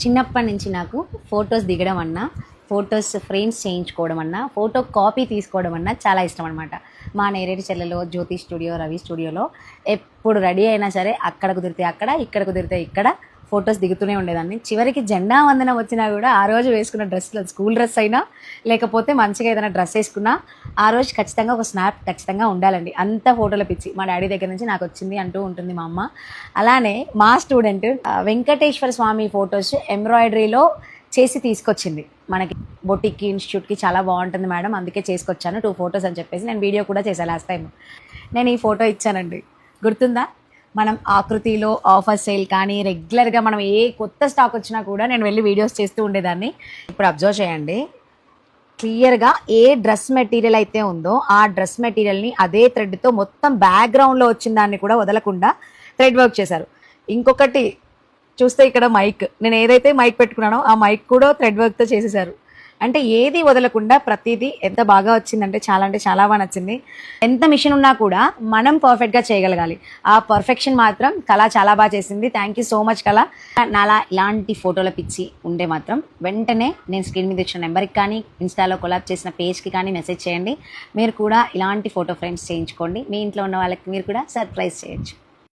చిన్నప్పటి నుంచి నాకు ఫొటోస్ దిగడం అన్నా, ఫొటోస్ ఫ్రేమ్స్ చేయించుకోవడం అన్నా, ఫోటో కాపీ తీసుకోవడం అన్నా చాలా ఇష్టం అనమాట. మా నేరేడు చెల్లలో జ్యోతి స్టూడియో, రవి స్టూడియోలో ఎప్పుడు రెడీ అయినా సరే అక్కడ కుదిరితే అక్కడ, ఇక్కడ కుదిరితే ఇక్కడ ఫొటోస్ దిగుతూనే ఉండేదాన్ని. చివరికి జెండా వందనం వచ్చినా కూడా ఆ రోజు వేసుకున్న డ్రెస్లో, స్కూల్ డ్రెస్ అయినా లేకపోతే మంచిగా ఏదైనా డ్రెస్ వేసుకున్నా ఆ రోజు ఖచ్చితంగా ఒక స్నాప్ ఖచ్చితంగా ఉండాలండి. అంత ఫోటోల పిచ్చి మా డాడీ దగ్గర నుంచి నాకు వచ్చింది అంటూ ఉంటుంది మా అమ్మ. అలానే మా స్టూడెంట్ వెంకటేశ్వర స్వామి ఫొటోస్ ఎంబ్రాయిడరీలో చేసి తీసుకొచ్చింది మనకి. బొటిక్కి, ఇన్స్టిట్యూట్కి చాలా బాగుంటుంది మేడం, అందుకే చేసుకొచ్చాను 2 ఫొటోస్ అని చెప్పేసి. నేను వీడియో కూడా చేశాను లాస్ట్ టైం. నేను ఈ ఫోటో ఇచ్చానండి, గుర్తుందా? మనం ఆకృతిలో ఆఫర్ సేల్ కానీ రెగ్యులర్గా మనం ఏ కొత్త స్టాక్ వచ్చినా కూడా నేను వెళ్ళి వీడియోస్ చేస్తూ ఉండేదాన్ని. ఇప్పుడు అబ్జర్వ్ చేయండి, క్లియర్గా ఏ డ్రెస్ మెటీరియల్ అయితే ఉందో ఆ డ్రెస్ మెటీరియల్ని అదే థ్రెడ్తో మొత్తం బ్యాక్గ్రౌండ్లో వచ్చిన దాన్ని కూడా వదలకుండా థ్రెడ్ వర్క్ చేశారు. ఇంకొకటి చూస్తే ఇక్కడ మైక్, నేను ఏదైతే మైక్ పెట్టుకున్నానో ఆ మైక్ కూడా థ్రెడ్ వర్క్తో చేసేసారు. అంటే ఏది వదలకుండా ప్రతిదీ ఎంత బాగా వచ్చిందంటే చాలా బాగా నచ్చింది. ఎంత మిషన్ ఉన్నా కూడా మనం పర్ఫెక్ట్గా చేయగలగాలి. ఆ పర్ఫెక్షన్ మాత్రం కళ చాలా బాగా చేసింది. థ్యాంక్ యూ సో మచ్ కళ. నాలా ఇలాంటి ఫోటోల పిచ్చి ఉంటే మాత్రం వెంటనే నేను స్క్రీన్ మీద ఇచ్చిన నెంబర్కి కానీ, ఇన్స్టాలో కొలాబ్ చేసిన పేజ్కి కానీ మెసేజ్ చేయండి. మీరు కూడా ఇలాంటి ఫోటో ఫ్రేమ్స్ చేయించుకోండి. మీ ఇంట్లో ఉన్న వాళ్ళకి మీరు కూడా సర్ప్రైజ్ చేయొచ్చు.